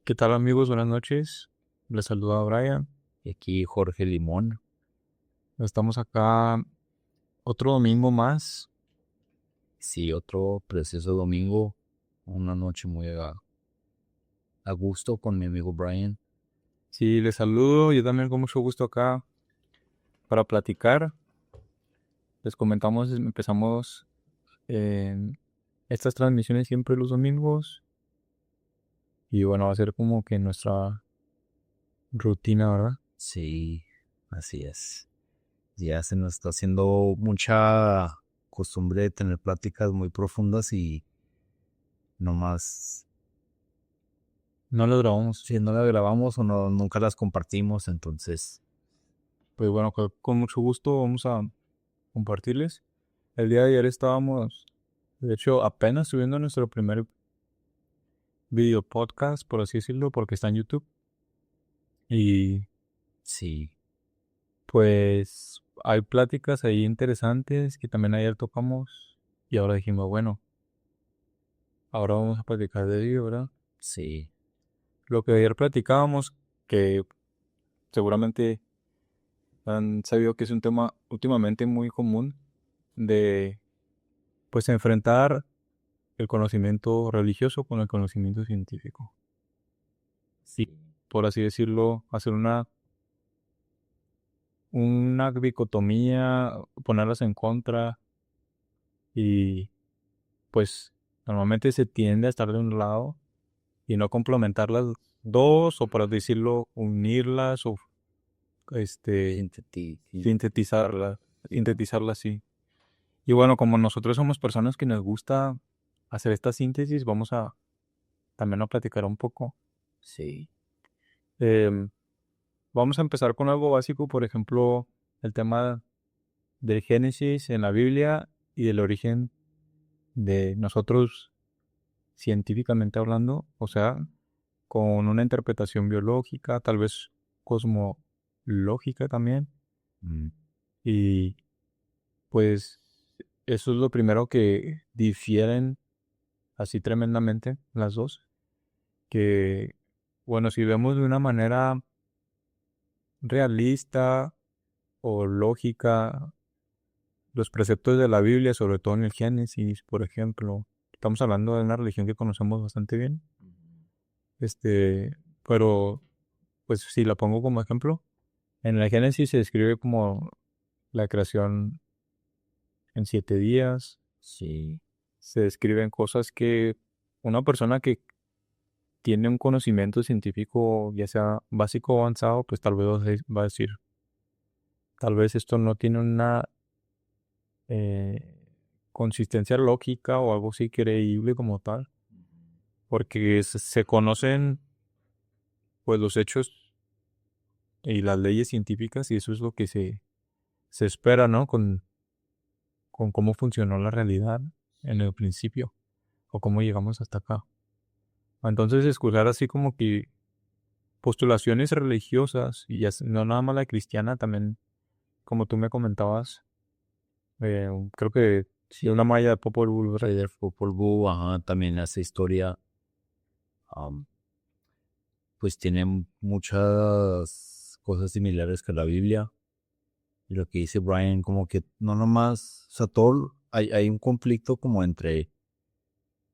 ¿Qué tal amigos? Buenas noches. Les saluda Brian. Y aquí Jorge Limón. Estamos acá otro domingo más. Sí, otro precioso domingo. Una noche muy a gusto con mi amigo Brian. Sí, les saludo. Yo también con mucho gusto acá para platicar. Les comentamos, empezamos estas transmisiones siempre los domingos. Y bueno, va a ser como que nuestra rutina, ¿verdad? Sí, así es. Ya se nos está haciendo mucha costumbre de tener pláticas muy profundas y nomás No lo grabamos. si no las grabamos o no, nunca las compartimos, entonces Pues bueno, con mucho gusto vamos a compartirles. El día de ayer estábamos, de hecho, apenas subiendo nuestro primer video podcast, por así decirlo, porque está en YouTube. Y sí, pues hay pláticas ahí interesantes que también ayer tocamos y ahora dijimos, bueno, ahora vamos a platicar de ello, ¿verdad? sí, Lo que ayer platicábamos, que seguramente han sabido que es un tema últimamente muy común de pues enfrentar el conocimiento religioso con el conocimiento científico. Y sí, por así decirlo, hacer una dicotomía, ponerlas en contra y pues normalmente se tiende a estar de un lado y no complementar las dos o por así decirlo unirlas o este sinteti- sintetizarlas, sintetizarlas así. Y bueno, como nosotros somos personas que nos gusta hacer esta síntesis, vamos a también a platicar un poco. sí, Em, Vamos a empezar con algo básico, por ejemplo, el tema del Génesis en la Biblia y del origen de nosotros científicamente hablando, o sea, con una interpretación biológica, tal vez cosmológica también. mm, Y pues eso es lo primero que difieren así tremendamente las dos. Que, bueno, si vemos de una manera realista o lógica los preceptos de la Biblia, sobre todo en el Génesis, por ejemplo, estamos hablando de una religión que conocemos bastante bien. Este, pero pues si la pongo como ejemplo, en el Génesis se describe como la creación en 7 días. sí, Se describen cosas que una persona que tiene un conocimiento científico, ya sea básico o avanzado, pues tal vez va a decir, tal vez esto no tiene una eh, consistencia lógica o algo así creíble como tal, porque se conocen pues los hechos y las leyes científicas y eso es lo que se espera, ¿no? Con cómo funcionó la realidad en el principio o cómo llegamos hasta acá. Entonces, escuchar así como que postulaciones religiosas, y no nada más la cristiana, también, como tú me comentabas, creo que de una sí, malla de Popol Vuh, ¿verdad? sí, del Popol Vuh, ajá, también hace historia. Pues tiene muchas cosas similares que la Biblia. Y lo que dice Brian, como que no nomás, o sea, hay un conflicto como entre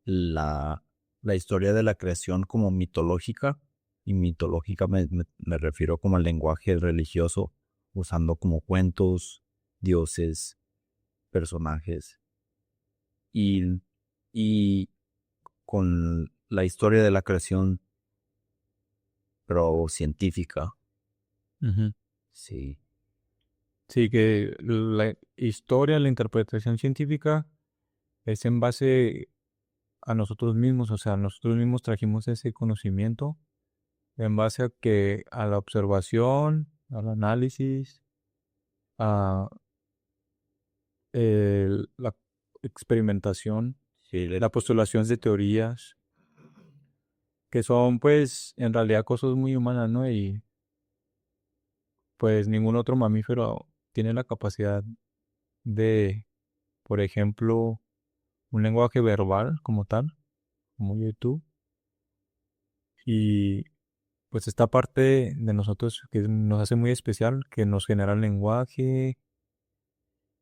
la, la historia de la creación como mitológica, y mitológica me refiero como al lenguaje religioso, usando como cuentos, dioses, personajes, y, y con la historia de la creación, pero científica, Ujú. sí, Sí, que la historia, la interpretación científica es en base a nosotros mismos, o sea, nosotros mismos trajimos ese conocimiento en base a que a la observación, al análisis, a la experimentación, sí, la postulación de teorías, que son pues en realidad cosas muy humanas, ¿no? Y pues ningún otro mamífero tiene la capacidad de, por ejemplo, un lenguaje verbal como tal, como YouTube, Y pues esta parte de nosotros que nos hace muy especial, que nos genera el lenguaje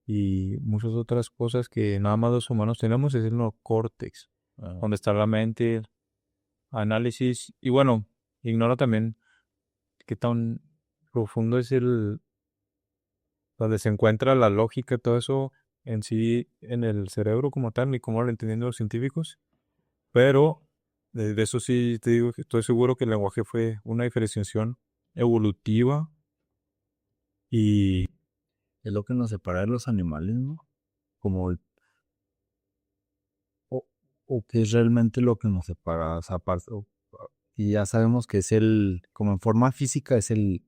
y muchas otras cosas que nada más los humanos tenemos, es el neocórtex, Ah, donde está la mente, análisis y bueno, ignora también qué tan profundo es donde se encuentra la lógica y todo eso en sí en el cerebro como tal y cómo lo entienden los científicos. Pero de eso sí te digo que estoy seguro que el lenguaje fue una diferenciación evolutiva y es lo que nos separa de los animales, ¿no? Como o, o qué es realmente lo que nos separa, o sea, y ya sabemos que es como en forma física es el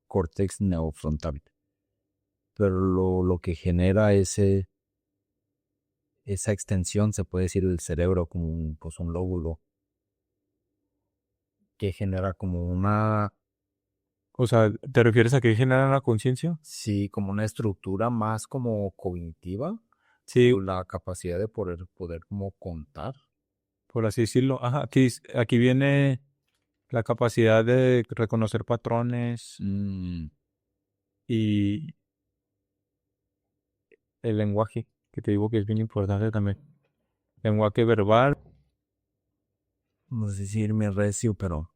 córtex neofrontal, pero lo que genera esa extensión, se puede decir, del cerebro como pues un lóbulo, que genera como o sea, ¿te refieres a que genera la conciencia? sí, como una estructura más como cognitiva, Sí, la capacidad de poder como contar. por así decirlo. Ajá, aquí viene la capacidad de reconocer patrones Mm, y el lenguaje, que te digo que es bien importante también. Lenguaje verbal. no sé si irme recio, pero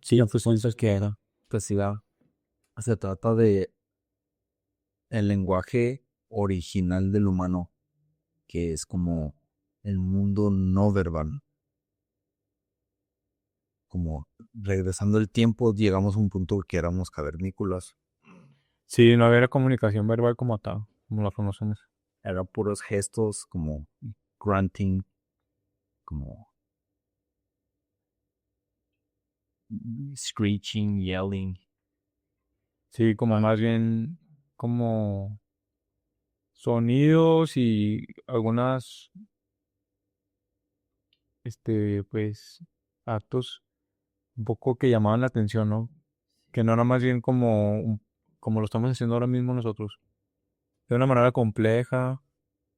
Sí, pues piensas que era. pues sí, se trata de el lenguaje original del humano, que es como el mundo no verbal. Como regresando el tiempo, llegamos a un punto que éramos cavernícolas. Sí, no había comunicación verbal como tal, como la conocemos. Eran puros gestos como grunting, como screeching, yelling. Sí, como más bien como sonidos y algunas, pues, actos un poco que llamaban la atención, ¿no? Que no era más bien como lo estamos haciendo ahora mismo nosotros. De una manera compleja,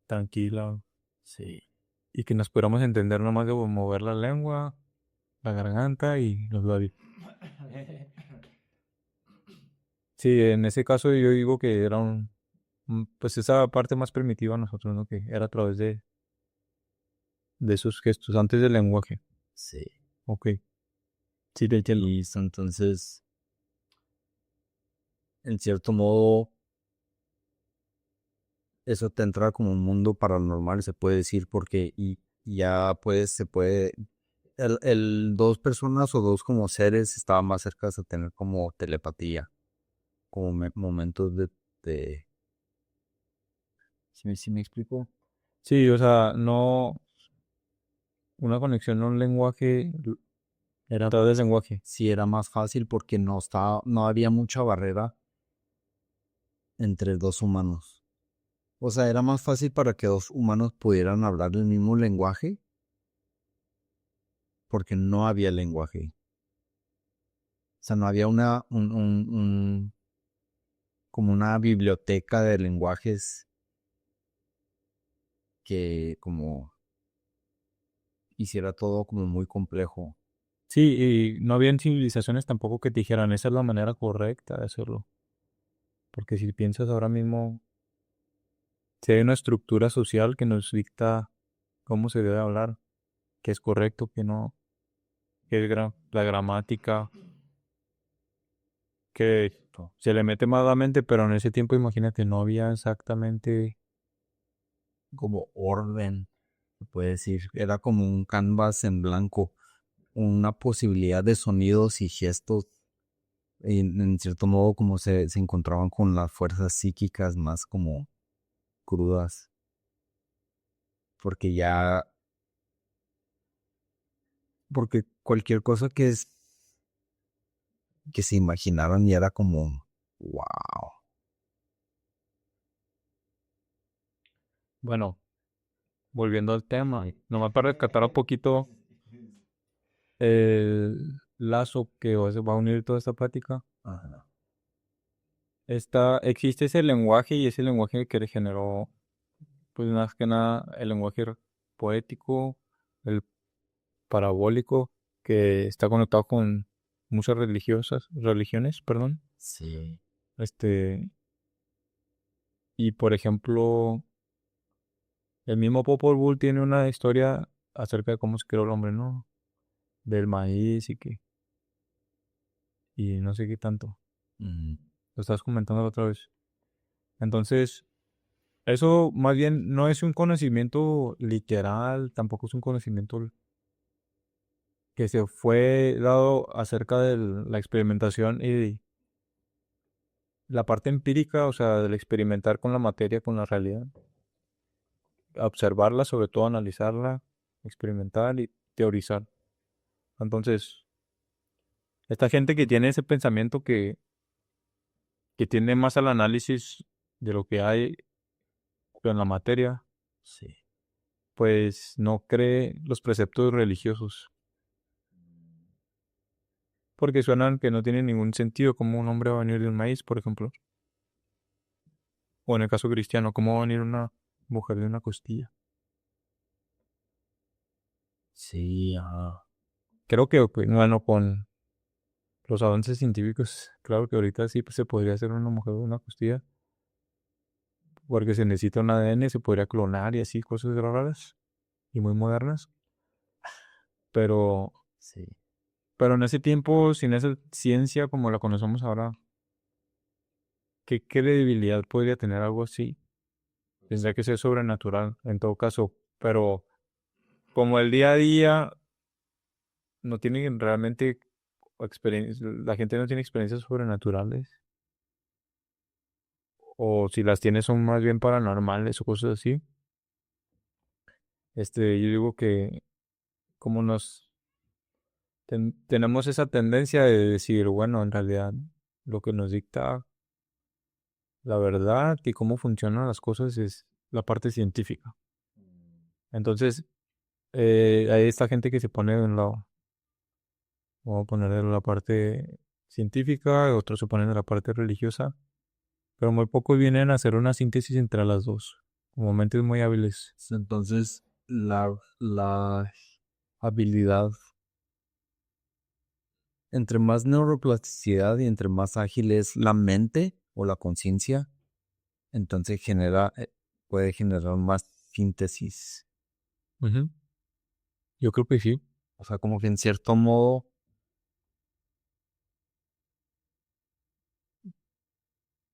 tranquila, Sí. y que nos pudiéramos entender nomás de mover la lengua, la garganta y los labios. Sí, en ese caso yo digo que era pues esa parte más primitiva de nosotros, ¿no? Que era a través de esos gestos, antes del lenguaje. Sí. Ok, sí, te entiendo. Y entonces, en cierto modo, eso te entra como un mundo paranormal, se puede decir, porque y ya pues se puede, dos personas o dos como seres estaban más cerca a tener como telepatía, como momentos de, ¿sí me explico? Sí, o sea, no una conexión a un lenguaje, Era, todo es lenguaje. sí era más fácil porque no había mucha barrera entre dos humanos. O sea, era más fácil para que dos humanos pudieran hablar el mismo lenguaje porque no había lenguaje. O sea, no había como una biblioteca de lenguajes que como hiciera todo como muy complejo. Sí, y no habían civilizaciones tampoco que te dijeran, esa es la manera correcta de hacerlo. Porque si piensas ahora mismo, si hay una estructura social que nos dicta cómo se debe hablar, qué es correcto, qué no, qué es la gramática, que se le mete más a la mente, pero en ese tiempo imagínate, no había exactamente. Como orden, se puede decir. Era como un canvas en blanco, una posibilidad de sonidos y gestos, en cierto modo como se encontraban con las fuerzas psíquicas más como crudas, porque porque cualquier cosa que se imaginaran ya era como, wow. Bueno, volviendo al tema, nomás para rescatar un poquito el lazo que se va a unir toda esta plática. Ajá. Existe ese lenguaje y ese lenguaje que generó, pues más que nada, el lenguaje poético, el parabólico. que está conectado con muchas religiones, perdón. Sí. Este, y por ejemplo, el mismo Popol Vuh tiene una historia acerca de cómo se creó el hombre, ¿no? Del maíz y no sé qué tanto. Mm, Lo estás comentando la otra vez. Entonces, eso más bien no es un conocimiento literal, tampoco es un conocimiento que se fue dado acerca de la experimentación y la parte empírica, o sea, del experimentar con la materia, con la realidad, observarla, sobre todo analizarla, experimentar y teorizar. Entonces, esta gente que tiene ese pensamiento que tiende más al análisis de lo que hay en la materia, sí. pues no cree los preceptos religiosos, porque suenan que no tienen ningún sentido, como un hombre va a venir de un maíz, por ejemplo, o en el caso cristiano, cómo va a venir una mujer de una costilla. Sí, ajá. Creo que, pues, bueno, con los avances científicos, claro que ahorita sí, pues, se podría hacer una mujer de una costilla, porque se necesita un ADN, se podría clonar y así, cosas raras y muy modernas, pero, Sí. pero en ese tiempo, sin esa ciencia como la conocemos ahora, ¿qué credibilidad podría tener algo así? Tendría que ser sobrenatural, en todo caso, pero como el día a día no tienen realmente experiencia, la gente no tiene experiencias sobrenaturales, o si las tiene son más bien paranormales o cosas así. Yo digo que como tenemos esa tendencia de decir, bueno, en realidad lo que nos dicta la verdad y cómo funcionan las cosas es la parte científica. Entonces, hay esta gente que se pone de un lado. Vamos a poner de la parte científica, otros se ponen de la parte religiosa, pero muy pocos vienen a hacer una síntesis entre las dos, como mentes muy hábiles. Entonces, la habilidad, entre más neuroplasticidad y entre más ágil es la mente o la conciencia, entonces puede generar más síntesis. Ujú. Yo creo que sí. O sea, como que en cierto modo,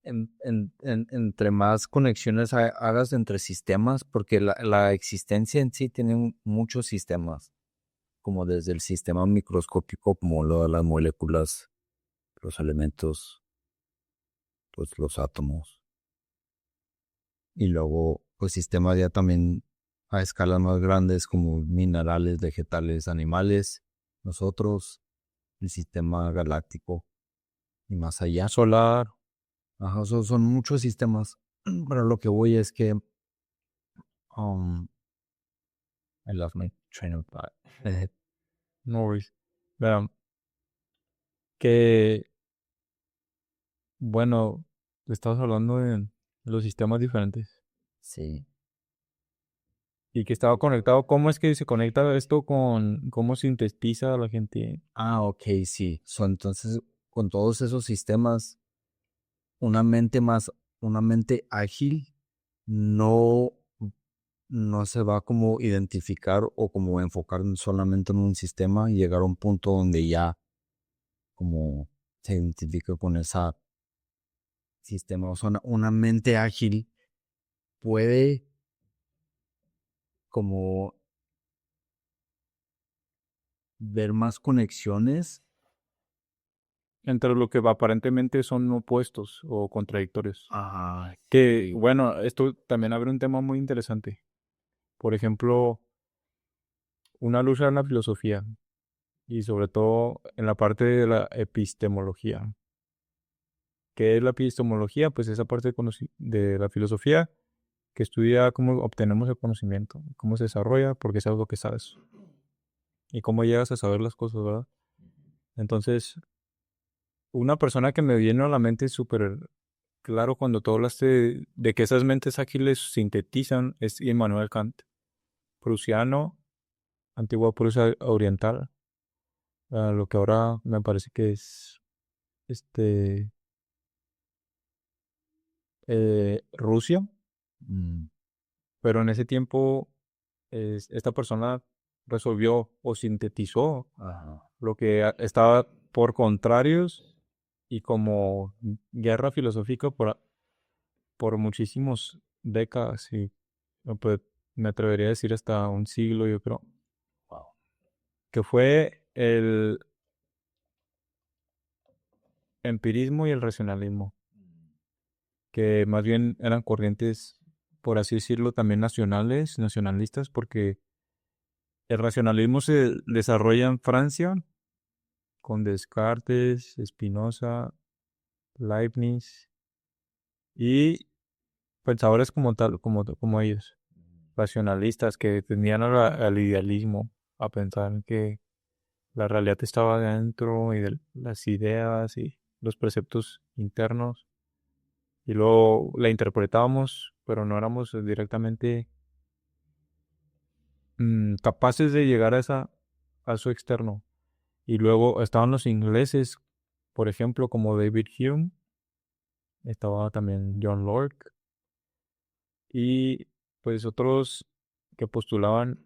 entre más conexiones hagas entre sistemas, porque la existencia en sí tiene muchos sistemas, como desde el sistema microscópico, como lo de las moléculas, los elementos, pues los átomos, y luego, pues sistemas ya también a escalas más grandes, como minerales, vegetales, animales, nosotros, el sistema galáctico y más allá. Solar, Ajá, son muchos sistemas, pero lo que voy es que um, I lost my train of thought. no worries. Vean, que, bueno, estamos hablando de los sistemas diferentes Sí. y que estaba conectado. ¿Cómo es que se conecta esto con cómo sintetiza a la gente? Ah, ok, sí. Entonces, con todos esos sistemas, una mente más, una mente ágil no, no se va como identificar o como enfocar solamente en un sistema y llegar a un punto donde ya como se identifica con ese sistema. O sea, una mente ágil puede como ver más conexiones. Entre lo que aparentemente son opuestos o contradictorios. Ajá, Que, sí. bueno, esto también abre un tema muy interesante. Por ejemplo, una lucha en la filosofía y sobre todo en la parte de la epistemología. ¿Qué es la epistemología? Pues esa parte de la filosofía que estudia cómo obtenemos el conocimiento, cómo se desarrolla, porque sabes lo que sabes y cómo llegas a saber las cosas, ¿verdad? Entonces, una persona que me viene a la mente súper claro cuando tú hablaste de que esas mentes ágiles sintetizan es Immanuel Kant, prusiano, antigua Prusia oriental. a lo que ahora me parece que es este Rusia, Mm, pero en ese tiempo esta persona resolvió o sintetizó ajá. lo que estaba por contrarios y como guerra filosófica por muchísimos décadas y pues, me atrevería a decir hasta un siglo, yo creo, Wow. que fue el empirismo y el racionalismo, que más bien eran corrientes, por así decirlo, también nacionalistas, porque el racionalismo se desarrolla en Francia con Descartes, Spinoza, Leibniz y pensadores como tal, como ellos, racionalistas que tenían al idealismo, a pensar que la realidad estaba dentro y de las ideas y los preceptos internos y luego la interpretábamos, pero no éramos directamente capaces de llegar a su externo. Y luego estaban los ingleses, por ejemplo, como David Hume, estaba también John Locke y pues otros que postulaban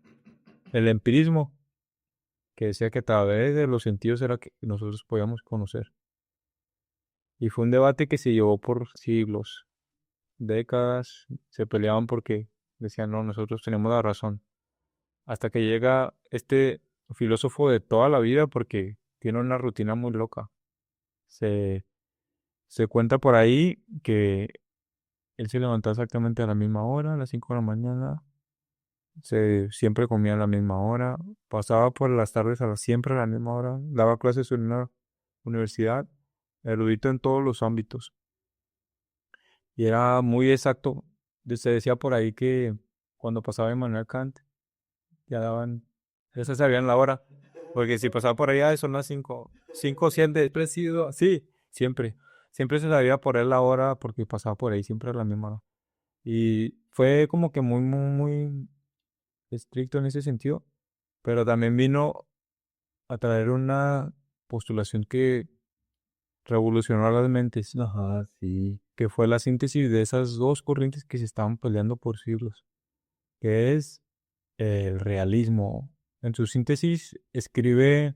el empirismo, que decía que a través de los sentidos era que nosotros podíamos conocer. Y fue un debate que se llevó por siglos, décadas, se peleaban porque decían, no, nosotros tenemos la razón. Hasta que llega este filósofo de toda la vida porque tiene una rutina muy loca. Se, se cuenta por ahí que él se levantaba exactamente a la misma hora, a las 5 de la mañana, siempre comía a la misma hora, pasaba por las tardes siempre a la misma hora, daba clases en una universidad, erudito en todos los ámbitos. Y era muy exacto. Se decía por ahí que cuando pasaba Immanuel Kant, ya daban, ya se sabían la hora. Porque si pasaba por allá son las 5 7 presidio, sí, siempre. Siempre se sabía por él la hora porque pasaba por ahí siempre a la misma hora. Y fue como que muy estricto en ese sentido. Pero también vino a traer una postulación que revolucionó las mentes, Ajá, sí. que fue la síntesis de esas dos corrientes que se estaban peleando por siglos, que es el realismo. En su síntesis escribe,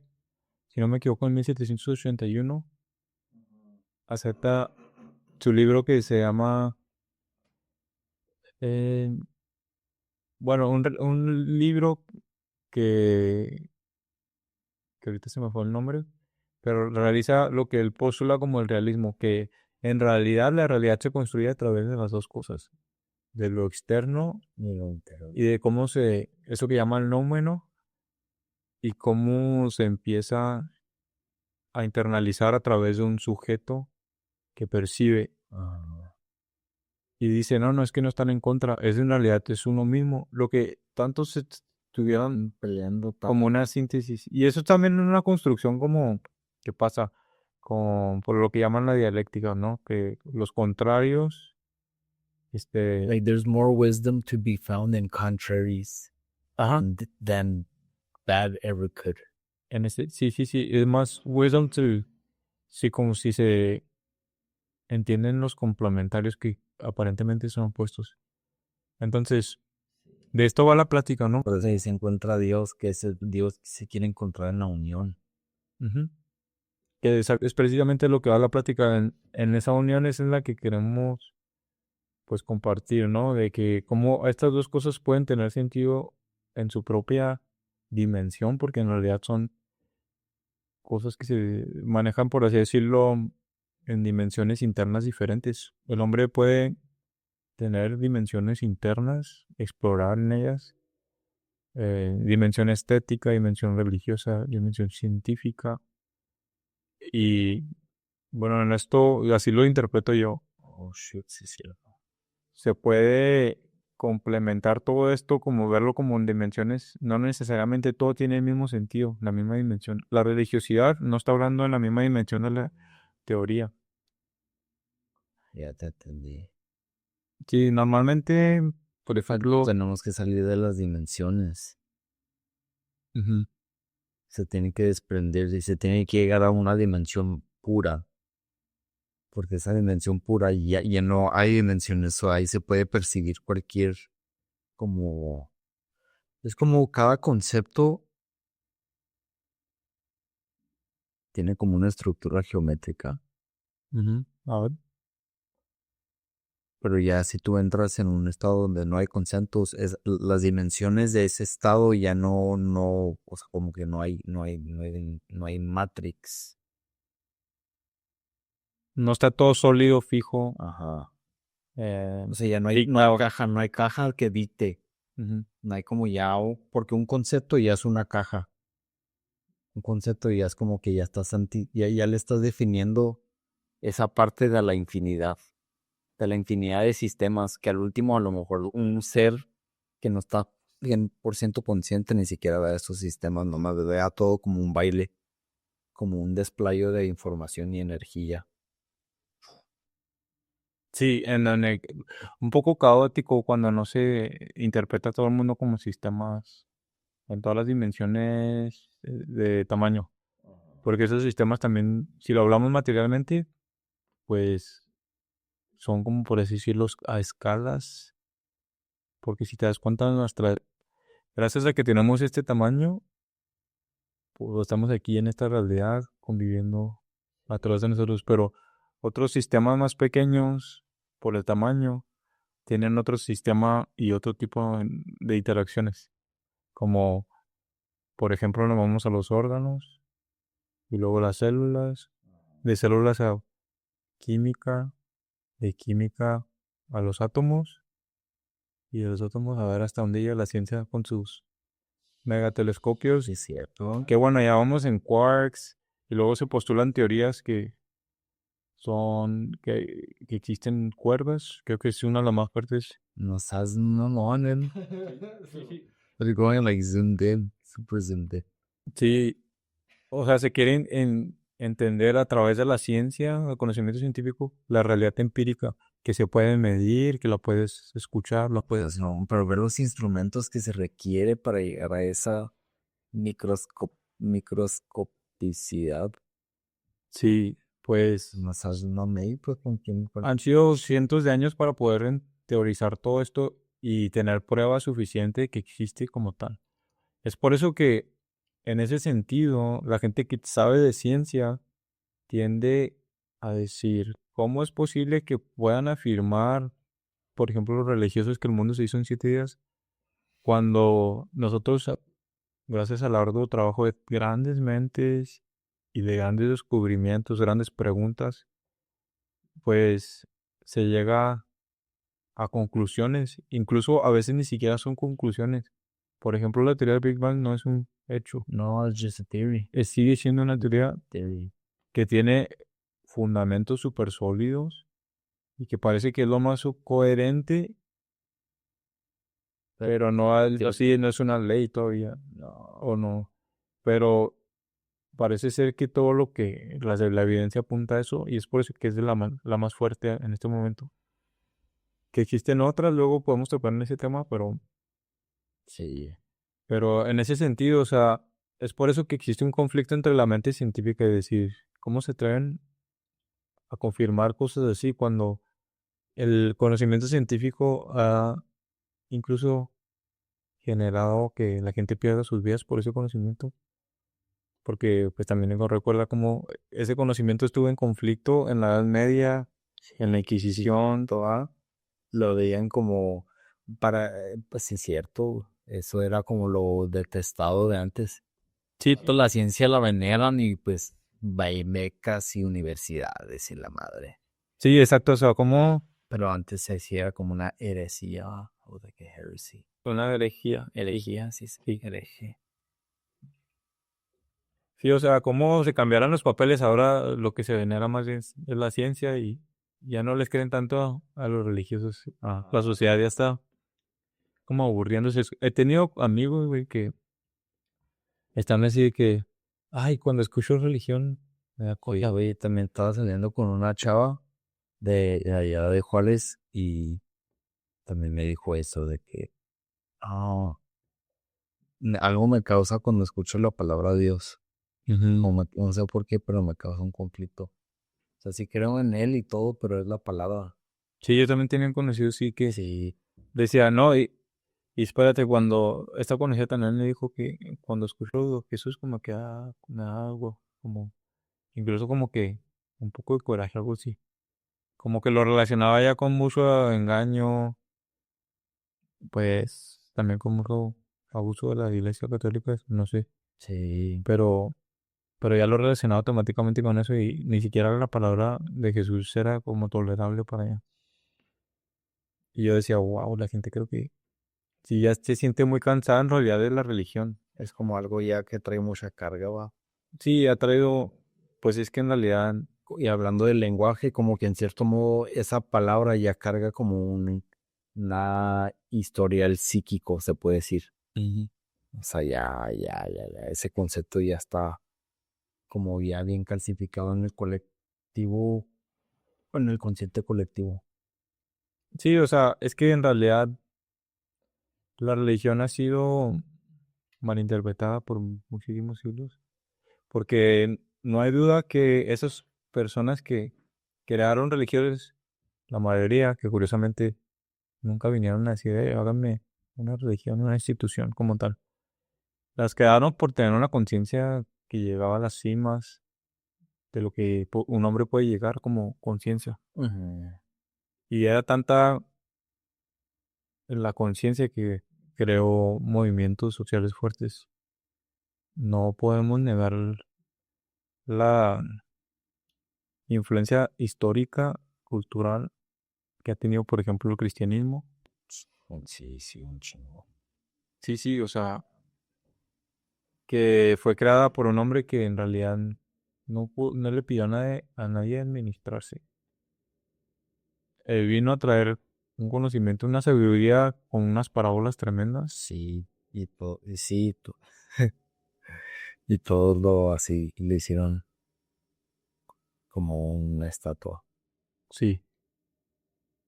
si no me equivoco, en 1781, acepta su libro que se llama, eh, bueno, un libro que, que ahorita se me fue el nombre, pero realiza lo que él postula como el realismo, que en realidad la realidad se construye a través de las dos cosas, de lo externo Ni lo entero. y de cómo eso que llama el nómeno, y cómo se empieza a internalizar a través de un sujeto que percibe Ajá. y dice, no, no es que no están en contra, es en realidad es uno mismo, lo que tanto se estuvieran Peleando como una síntesis. Y eso también es una construcción como que pasa por lo que llaman la dialéctica, ¿no? Que los contrarios, like there's more wisdom to be found in contraries ajá, than that ever could. sí, sí, sí, es más wisdom to, sí, como si se entienden los complementarios que aparentemente son opuestos. Entonces, de esto va la plática, ¿no? Por eso ahí se encuentra Dios, que ese Dios que se quiere encontrar en la unión. Ujú. Que es precisamente lo que va la plática. En esa unión es en la que queremos, pues, compartir, ¿no? De que cómo estas dos cosas pueden tener sentido en su propia dimensión, porque en realidad son cosas que se manejan, por así decirlo, en dimensiones internas diferentes. El hombre puede tener dimensiones internas, explorar en ellas, dimensión estética, dimensión religiosa, dimensión científica. Y bueno, en esto, así lo interpreto yo, Oh, shoot, sí, es cierto. se puede complementar todo esto, como verlo como en dimensiones, no necesariamente todo tiene el mismo sentido, la misma dimensión. La religiosidad no está hablando en la misma dimensión de la teoría. Ya te entendí. Sí, normalmente, por ejemplo, Tenemos que salir de las dimensiones. ujú, se tiene que desprender y se tiene que llegar a una dimensión pura, porque esa dimensión pura ya no hay dimensiones, o ahí se puede percibir cualquier, como, es como cada concepto tiene como una estructura geométrica, A ver. pero ya si tú entras en un estado donde no hay conceptos, las dimensiones de ese estado ya no, o sea, como que no hay matrix. No está todo sólido, fijo. Ajá. eh, O sea, ya sí, no hay caja que dicte, ujú. no hay como ya, porque un concepto ya es una caja, un concepto ya es como que ya estás ya le estás definiendo esa parte de la infinidad de sistemas, que al último a lo mejor un ser que no está 100% consciente ni siquiera ve esos sistemas, nomás ve a todo como un baile, como un desplayo de información y energía. Sí, un poco caótico cuando no se interpreta a todo el mundo como sistemas en todas las dimensiones de tamaño. Porque esos sistemas también, si lo hablamos materialmente, pues son como por así decirlo a escalas. Porque si te das cuenta, gracias a que tenemos este tamaño, pues estamos aquí en esta realidad conviviendo a través de nosotros. Pero otros sistemas más pequeños, por el tamaño, tienen otro sistema y otro tipo de interacciones. Como, por ejemplo, nos vamos a los órganos y luego las células, de células a química, de química a los átomos y de los átomos a ver hasta dónde llega la ciencia con sus megatelescopios. Sí, es cierto. Que bueno, ya vamos en quarks y luego se postulan teorías que existen cuerdas. Creo que es una de las más fuertes. No estás, no, man. They're going like zoomed in, super zoomed in. Sí, o sea, se quieren entender a través de la ciencia, el conocimiento científico, la realidad empírica, que se puede medir, que la puedes escuchar, la puedes... Pues no, pero ver los instrumentos que se requiere para llegar a esa microscopicidad, Sí, pues no sabes, no me pues con quién, han sido cientos de años para poder teorizar todo esto y tener prueba suficiente que existe como tal. Es por eso que, en ese sentido, la gente que sabe de ciencia tiende a decir, ¿cómo es posible que puedan afirmar, por ejemplo, los religiosos, que el mundo se hizo en 7 días, cuando nosotros, gracias al arduo trabajo de grandes mentes y de grandes descubrimientos, grandes preguntas, pues se llega a conclusiones, incluso a veces ni siquiera son conclusiones. Por ejemplo, la teoría del Big Bang no es un hecho, no, it's just a theory. sigue siendo una teoría Theory. que tiene fundamentos súper sólidos y que parece que es lo más coherente, pero no, así no es una ley todavía, No, o no. Pero parece ser que todo lo que la evidencia apunta a eso, y es por eso que es la más fuerte en este momento. Que existen otras, luego podemos tocar en ese tema, sí. pero en ese sentido, o sea, es por eso que existe un conflicto entre la mente científica y decir, ¿cómo se atreven a confirmar cosas así cuando el conocimiento científico ha incluso generado que la gente pierda sus vidas por ese conocimiento? Porque pues también recuerda cómo ese conocimiento estuvo en conflicto en la Edad Media, en la Inquisición, toda. Lo veían como pues sí, es cierto, eso era como lo detestado de antes. Sí, toda la ciencia la veneran y pues va a becas y universidades y la madre. Sí, exacto, o sea, como Pero antes se decía como una heresía o de que heresy. una herejía. Herejía, sí, sí, hereje. Sí, o sea, cómo se cambiaran los papeles, ahora lo que se venera más es la ciencia y ya no les creen tanto a los religiosos. La sociedad ya está como aburriéndose. He tenido amigos, güey, que están así de que, ay, cuando escucho religión, me da Oye, cosa. güey, también estaba saliendo con una chava de allá de Juárez y también me dijo eso de que, ah, algo me causa cuando escucho la palabra Dios. Ujú. No sé por qué, pero me causa un conflicto. O sea, sí creo en él y todo, pero es la palabra. Sí, yo también tenía un conocido, sí, que Sí, decía, no, y espérate, cuando esta conocida también me dijo que cuando escucho Jesús como que me da algo, como, incluso como que un poco de coraje, algo así. Como que lo relacionaba ya con mucho engaño, pues también con mucho abuso de la iglesia católica, no sé, sí. pero, pero ya lo relacionaba automáticamente con eso y ni siquiera la palabra de Jesús era como tolerable para ella. Y yo decía, wow, la gente creo que sí ya se siente muy cansada en realidad de la religión. Es como algo ya que trae mucha carga, va. Sí, ha traído, pues es que en realidad, Y hablando del lenguaje, como que en cierto modo esa palabra ya carga como una historial psíquico, se puede decir. ujú, O sea, ya, ese concepto ya está como ya bien calcificado en el colectivo, en el consciente colectivo. sí, o sea, es que en realidad la religión ha sido malinterpretada por muchísimos siglos, porque no hay duda que esas personas que crearon religiones, la mayoría, que curiosamente nunca vinieron a decir, háganme una religión, una institución como tal, las crearon por tener una conciencia que llegaba a las cimas de lo que un hombre puede llegar como conciencia. Ujú. Y era tanta la conciencia que creó movimientos sociales fuertes. No podemos negar la influencia histórica, cultural que ha tenido, por ejemplo, el cristianismo. Sí, sí, un chingo. Sí, sí, o sea, que fue creada por un hombre que en realidad no le pidió a nadie administrarse. Vino a traer un conocimiento, una sabiduría con unas parábolas tremendas. Sí, y sí, y todo lo así le hicieron como una estatua. Sí,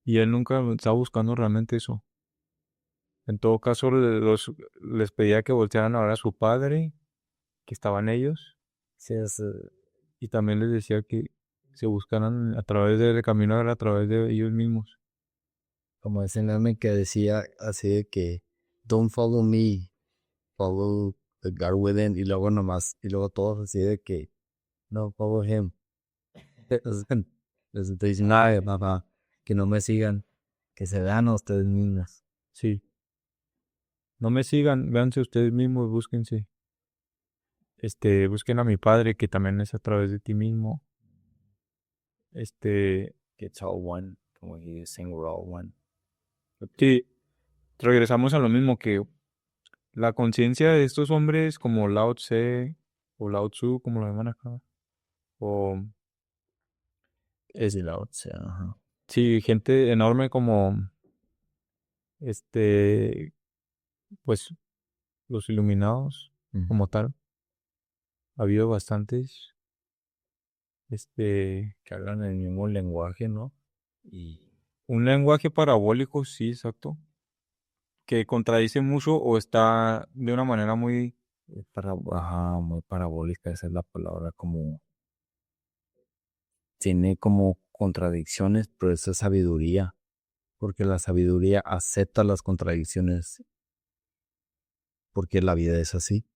y él nunca estaba buscando realmente eso. En todo caso, les pedía que voltearan a ver a su padre, que estaban ellos, Sí, y también les decía que se buscaran a través del camino, a través de ellos mismos. como ese meme que decía así de que don't follow me, follow the God within, y luego nomás, y luego todos así de que no follow him. Les estoy diciendo, "Ay, papá, que no me sigan, que se vean a ustedes mismos". Sí, no me sigan, véanse ustedes mismos, búsquense. Busquen a mi padre, que también es a través de ti mismo. Este, Que it's all one, como he saying we're all one. sí, regresamos a lo mismo que la conciencia de estos hombres como Lao Tse o Lao Tzu, como lo llaman acá, o es, Sí, la otra, ajá. sí, gente enorme como este, pues los iluminados Ujú. como tal. Ha habido bastantes, este, Que hablan el mismo lenguaje, ¿no? Y un lenguaje parabólico, sí, exacto, que contradice mucho o está de una manera muy, ajá, muy parabólica, esa es la palabra, como tiene como contradicciones, pero esa es sabiduría, porque la sabiduría acepta las contradicciones, porque la vida es así.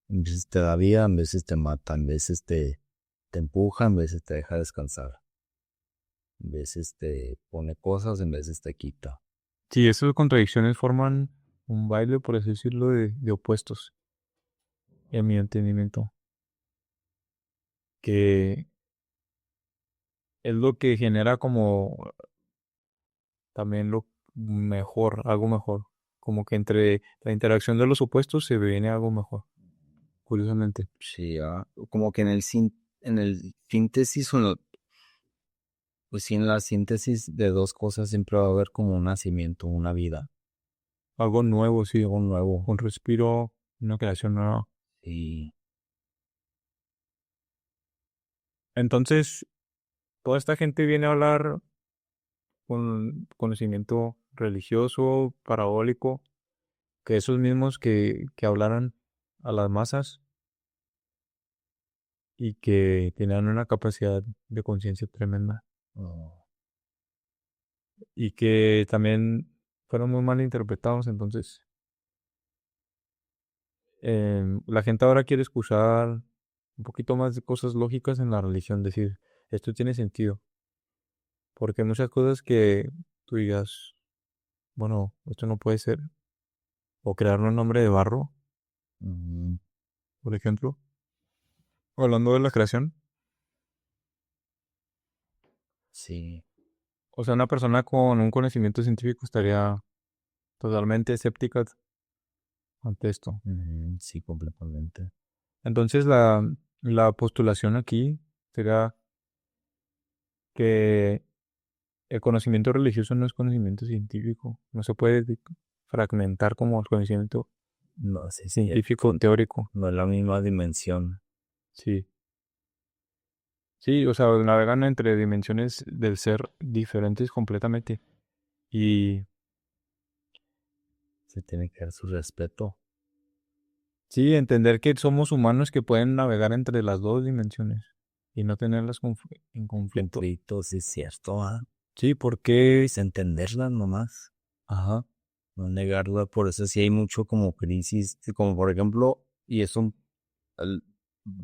En veces te da vida, en veces te mata, en veces te empuja, en veces te deja descansar, en veces te pone cosas, en veces te quita. sí, esas contradicciones forman un baile, por así decirlo, de opuestos, en mi entendimiento, que es lo que genera como también lo mejor, algo mejor, como que entre la interacción de los opuestos se viene algo mejor, curiosamente. Sí, como que en el síntesis, pues sí, en la síntesis de dos cosas siempre va a haber como un nacimiento, una vida, Algo nuevo, sí, algo nuevo. un respiro, una creación nueva. Y Entonces, toda esta gente viene a hablar con conocimiento religioso, parabólico, que esos mismos que hablaran a las masas y que tenían una capacidad de conciencia tremenda Oh, y que también fueron muy mal interpretados. Entonces, la gente ahora quiere escuchar un poquito más de cosas lógicas en la religión, decir, esto tiene sentido, porque hay muchas cosas que tú digas, bueno, esto no puede ser, o crear un nombre de barro, ujú, por ejemplo, hablando de la creación. sí, O sea, una persona con un conocimiento científico estaría totalmente escéptica ante esto. sí, completamente. Entonces, la postulación aquí sería que el conocimiento religioso no es conocimiento científico. No se puede fragmentar como el conocimiento No, sí, es científico cierto. teórico. No es la misma dimensión. Sí. Sí, o sea, navegan entre dimensiones del ser diferentes completamente. Y Se tiene que dar su respeto. sí, entender que somos humanos que pueden navegar entre las dos dimensiones y no tenerlas en conflicto. Conflicto, sí es cierto, ¿ah? Sí, porque, Es entenderla nomás, ajá, no negarla. Por eso sí hay mucho como crisis, como por ejemplo, y eso el-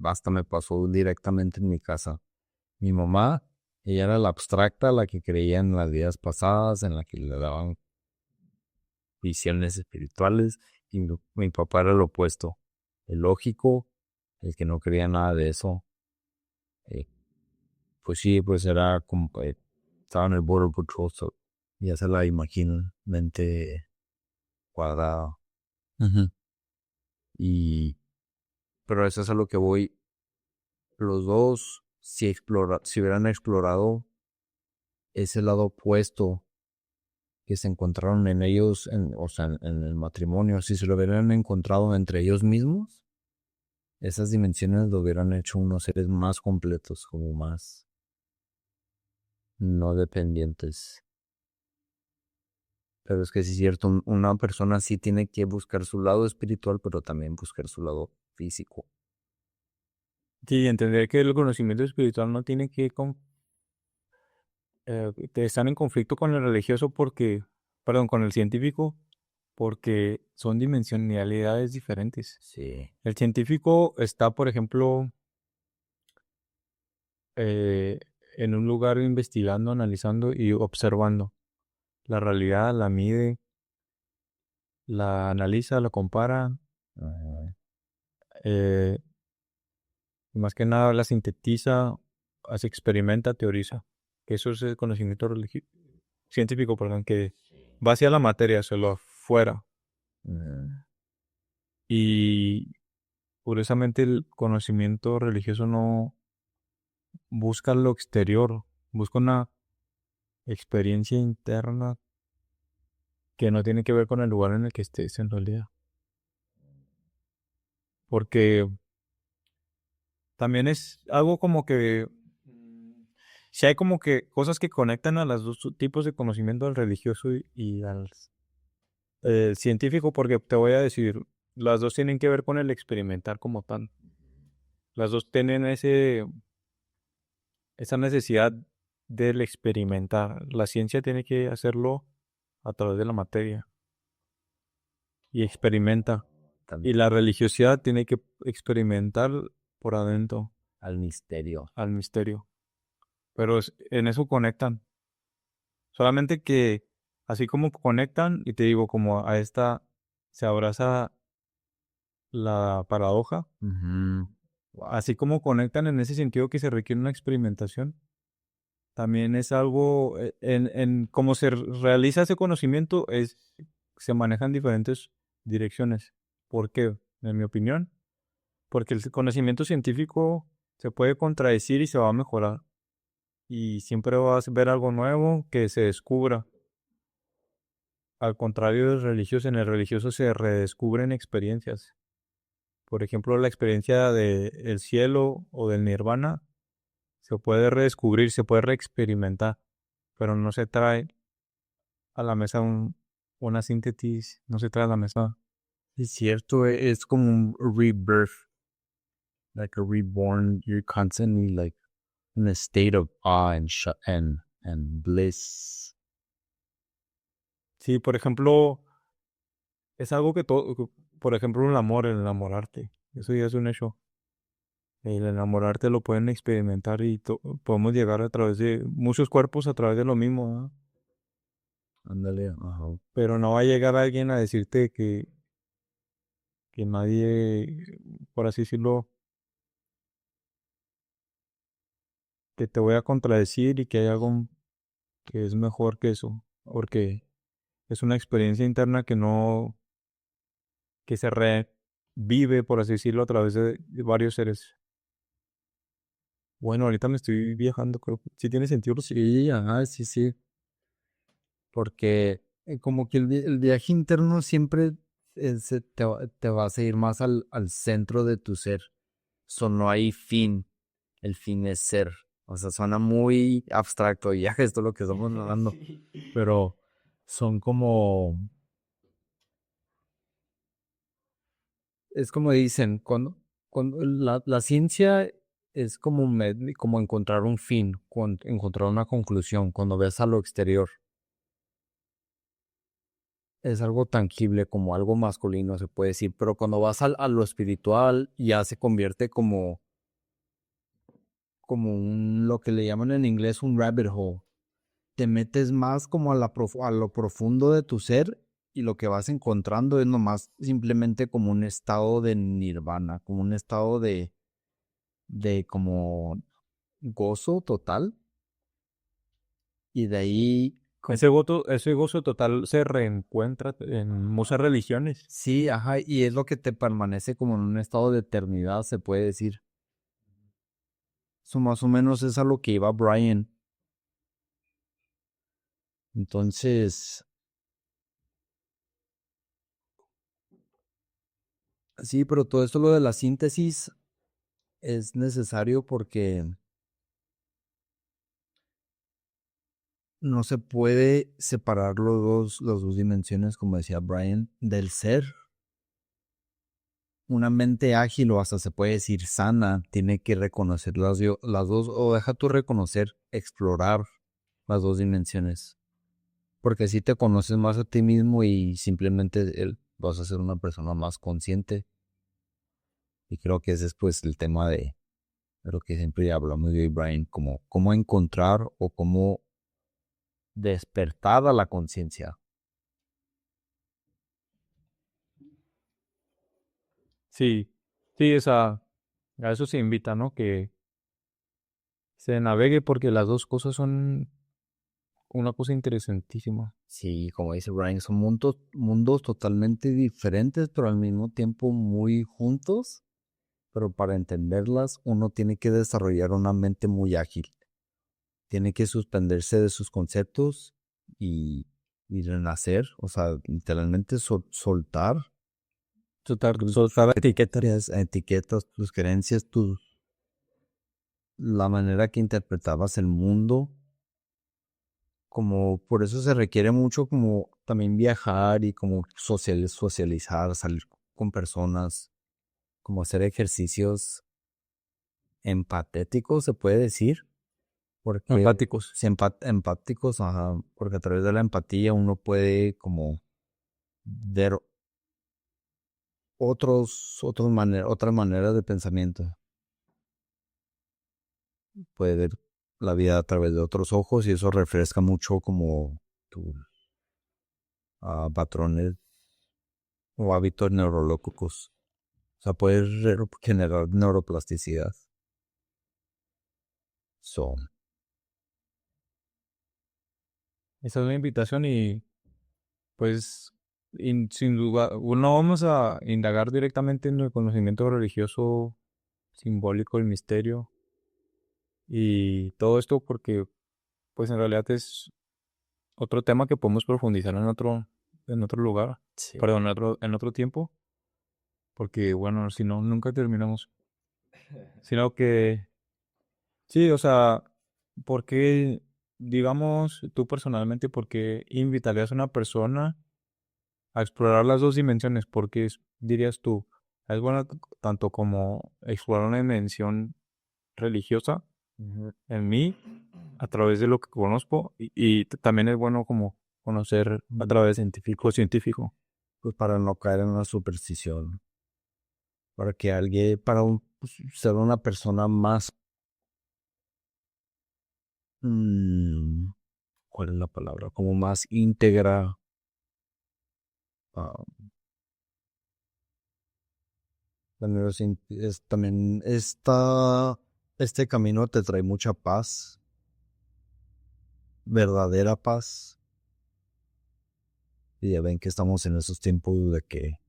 hasta me pasó directamente en mi casa. Mi mamá, ella era la abstracta, la que creía en las vidas pasadas, en la que le daban visiones espirituales, y mi papá era lo opuesto, el lógico, el que no creía nada de eso. Eh, pues sí, pues era como, estaba en el Border Patrol, so ya se la imaginan, mente cuadrada. ujú. Y, pero eso es a lo que voy. Los dos, si hubieran explorado ese lado opuesto que se encontraron en ellos, o sea, en el matrimonio, si se lo hubieran encontrado entre ellos mismos, esas dimensiones lo hubieran hecho unos seres más completos, como más no dependientes. Pero es que sí es cierto, una persona sí tiene que buscar su lado espiritual, pero también buscar su lado físico. Sí, entender que el conocimiento espiritual no tiene que estar en conflicto con el religioso porque, perdón, con el científico, porque son dimensionalidades diferentes. Sí. El científico está, por ejemplo, eh, en un lugar investigando, analizando y observando la realidad, la mide, la analiza, la compara, Ajá. eh, y más que nada la sintetiza, hace experimenta, teoriza. Que eso es el conocimiento científico, perdón, que va hacia la materia, hacia lo afuera. Ujú. Y curiosamente el conocimiento religioso no busca lo exterior, busca una experiencia interna que no tiene que ver con el lugar en el que estés en realidad. Porque también es algo como que si hay como que cosas que conectan a los dos tipos de conocimiento, al religioso y al científico, porque te voy a decir, las dos tienen que ver con el experimentar como tal. Las dos tienen esa necesidad del experimentar. La ciencia tiene que hacerlo a través de la materia y experimenta. Y También la religiosidad tiene que experimentar por adentro al misterio. al misterio. Pero en eso conectan. Solamente que así como conectan, y te digo, como a esta se abraza la paradoja, Ujú. Wow. así como conectan en ese sentido que se requiere una experimentación, también es algo, en cómo se realiza ese conocimiento, se manejan diferentes direcciones. ¿Por qué? En mi opinión, porque el conocimiento científico se puede contradecir y se va a mejorar. Y siempre vas a ver algo nuevo que se descubra. Al contrario del religioso, en el religioso se redescubren experiencias. Por ejemplo, la experiencia del cielo o del nirvana se puede redescubrir, se puede reexperimentar, pero no se trae a la mesa una síntesis, no se trae a la mesa. Es cierto, es como un rebirth, like a reborn. You're constantly like in a state of awe and bliss. Sí, por ejemplo, es algo que todo, por ejemplo, el amor, el enamorarte, eso ya es un hecho. El enamorarte lo pueden experimentar y podemos llegar a través de muchos cuerpos a través de lo mismo, ¿no? Ándale, ajá. Pero no va a llegar alguien a decirte que nadie, por así decirlo, que te voy a contradecir y que hay algo que es mejor que eso, porque es una experiencia interna que no, que se revive, por así decirlo, a través de varios seres. Bueno, ahorita me estoy viajando, creo que sí tiene sentido. Sí, ajá, sí, sí. Porque como que el viaje interno siempre te va a seguir más al centro de tu ser. No hay fin, el fin es ser. O sea, suena muy abstracto y ya esto es lo que estamos hablando, Sí. pero son como, es como dicen, cuando la ciencia es como, como encontrar un fin, encontrar una conclusión, cuando ves a lo exterior. Es algo tangible, como algo masculino, se puede decir, pero cuando vas a lo espiritual ya se convierte como lo que le llaman en inglés un rabbit hole. Te metes más como a lo profundo de tu ser y lo que vas encontrando es nomás simplemente como un estado de nirvana, como un estado de como gozo total y de ahí Ese gozo total se reencuentra en muchas religiones. sí, ajá, y es lo que te permanece como en un estado de eternidad, se puede decir. Eso más o menos es a lo que iba Brian. Entonces, sí, pero todo esto lo de la síntesis es necesario porque no se puede separar las dos dimensiones, como decía Brian, del ser. Una mente ágil o hasta se puede decir sana tiene que reconocer las dos, o deja tú reconocer, explorar las dos dimensiones. Porque así te conoces más a ti mismo y simplemente vas a ser una persona más consciente. Y creo que ese es pues el tema de lo que siempre hablamos de Brian, como cómo encontrar o cómo despertar a la conciencia. Sí, sí, a eso se invita, ¿no? Que se navegue porque las dos cosas son una cosa interesantísima. Sí, como dice Brian, son mundos totalmente diferentes, pero al mismo tiempo muy juntos. Pero para entenderlas, uno tiene que desarrollar una mente muy ágil. Tiene que suspenderse de sus conceptos y, y renacer, o sea, literalmente soltar Soltar etiquetas. etiquetas, tus creencias, la manera que interpretabas el mundo. Como por eso se requiere mucho como también viajar y como socializar, salir con personas, como hacer ejercicios empatéticos, se puede decir, porque Empáticos. si empáticos, ajá, porque a través de la empatía uno puede como ver otras maneras de pensamiento, puede ver la vida a través de otros ojos y eso refresca mucho como tus patrones o hábitos neurológicos. O sea, puede generar neuroplasticidad. So, Esa es la invitación y pues sin duda, no vamos a indagar directamente en el conocimiento religioso, simbólico, el misterio y todo esto porque pues en realidad es otro tema que podemos profundizar en otro lugar, sí. perdón, en otro tiempo, porque bueno, si no, nunca terminamos. Sino que, sí, o sea, ¿por qué, digamos, tú personalmente, por qué invitarías a una persona a explorar las dos dimensiones, porque dirías tú, es bueno tanto como explorar una dimensión religiosa en mí a través de lo que conozco y también es bueno como conocer a través científico. Pues para no caer en una superstición, para que alguien, pues, ser una persona más, mm, ¿cuál es la palabra? Como más íntegra. ah, también este camino te trae mucha paz, verdadera paz. Y ya ven que estamos en esos tiempos de que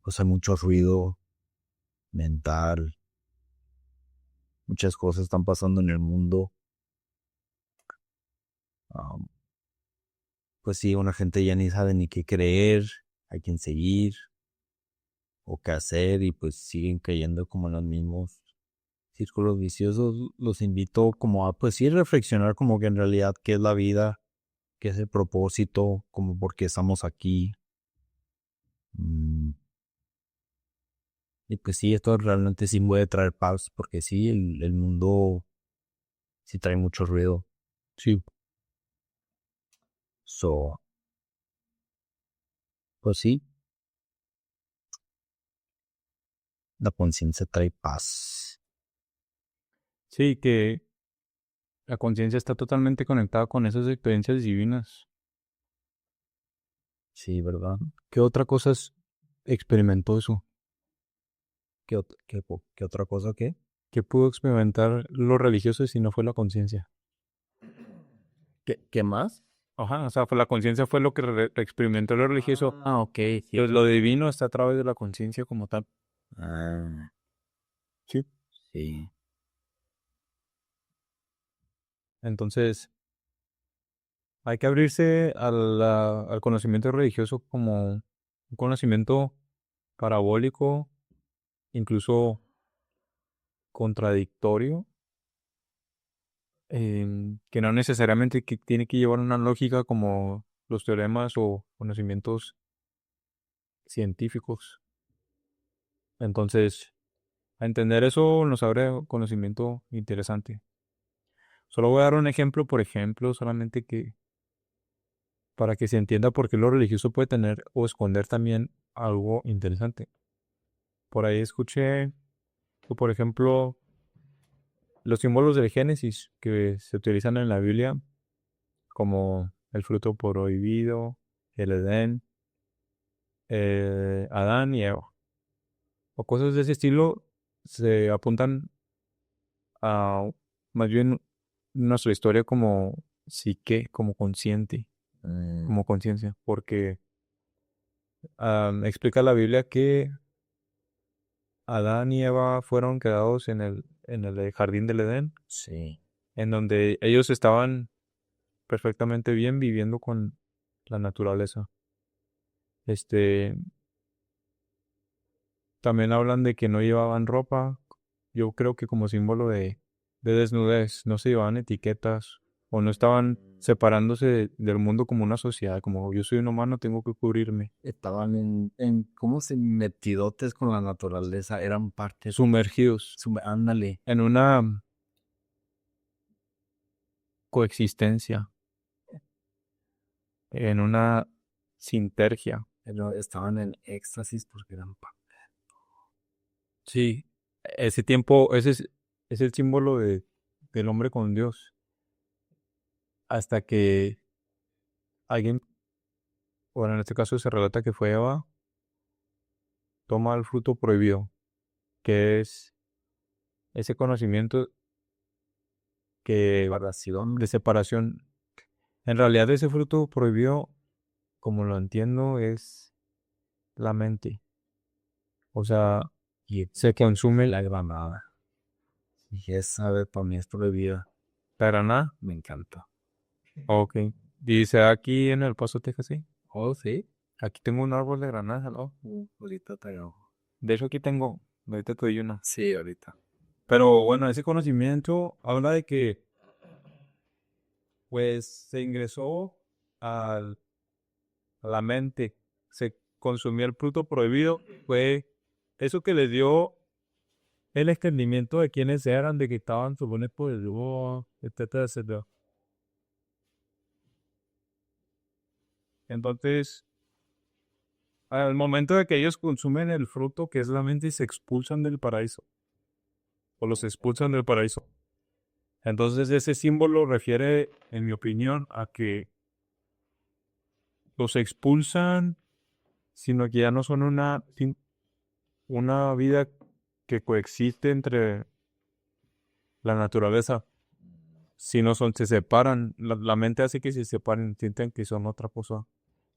pues hay mucho ruido mental, muchas cosas están pasando en el mundo. Am, pues sí, una gente ya ni sabe ni qué creer, a quién seguir o qué hacer y pues siguen cayendo como en los mismos círculos viciosos. Los invito como a pues sí reflexionar como que en realidad qué es la vida, qué es el propósito, como por qué estamos aquí. Mm, Y pues sí, esto realmente sí puede traer paz, porque sí, el mundo sí trae mucho ruido. Sí, So, pues sí, la conciencia trae paz. sí, que la conciencia está totalmente conectada con esas experiencias divinas. Sí, ¿verdad? ¿Qué otra cosa experimentó eso? ¿Qué otra cosa qué? ¿Qué pudo experimentar lo religioso si no fue la conciencia? ¿Qué más? Ajá, o sea, la conciencia fue lo que experimentó lo religioso. Ah, ok, Pues cierto. lo divino está a través de la conciencia como tal. Ah, Sí. sí. Entonces, hay que abrirse al conocimiento religioso como un conocimiento parabólico, incluso contradictorio, que no necesariamente tiene que llevar una lógica como los teoremas o conocimientos científicos. Entonces, a entender eso nos abre conocimiento interesante. Solo voy a dar un ejemplo, por ejemplo, solamente que para que se entienda por qué lo religioso puede tener o esconder también algo interesante. Por ahí escuché que, por ejemplo, los símbolos del Génesis que se utilizan en la Biblia, como el fruto prohibido, el Edén, Adán y Eva, o cosas de ese estilo, se apuntan a más bien nuestra historia como psique, como consciente, Mm, como conciencia, porque explica la Biblia que Adán y Eva fueron creados en el jardín del Edén, sí. en donde ellos estaban perfectamente bien viviendo con la naturaleza. Este, también hablan de que no llevaban ropa, yo creo que como símbolo de desnudez, no se llevaban etiquetas o no estaban separándose del mundo como una sociedad, como yo soy un humano, tengo que cubrirme. Estaban ¿cómo se metidotes con la naturaleza? Eran parte, Sumergidos ándale, en una coexistencia, en una sintergia. pero estaban en éxtasis porque eran Sí, ese tiempo, es el símbolo del hombre con Dios, hasta que alguien, bueno, en este caso se relata que fue Eva, toma el fruto prohibido, que es ese conocimiento que separación. de separación. En realidad ese fruto prohibido, como lo entiendo, es la mente. O sea, Y se consume la granada. Y esa vez para mí es prohibida. la granada. Me encanta. Ok. Dice aquí en El Paso, Texas, sí. Oh, sí. Aquí tengo un árbol de granadas, ¿no? Ahorita te hago. De hecho, aquí tengo, ahorita te doy una. Sí, ahorita. Pero bueno, ese conocimiento habla de que, pues, se ingresó a la mente se consumía el fruto prohibido, fue eso que les dio el entendimiento de quiénes eran, de que estaban supone por el yugo, etcétera, etcétera. Entonces, al momento de que ellos consumen el fruto, que es la mente, se expulsan del paraíso, o los expulsan del paraíso. Entonces, ese símbolo refiere, en mi opinión, a que los expulsan, sino que ya no son una vida que coexiste entre la naturaleza, sino se separan. La mente hace que se separen, sienten que son otra cosa.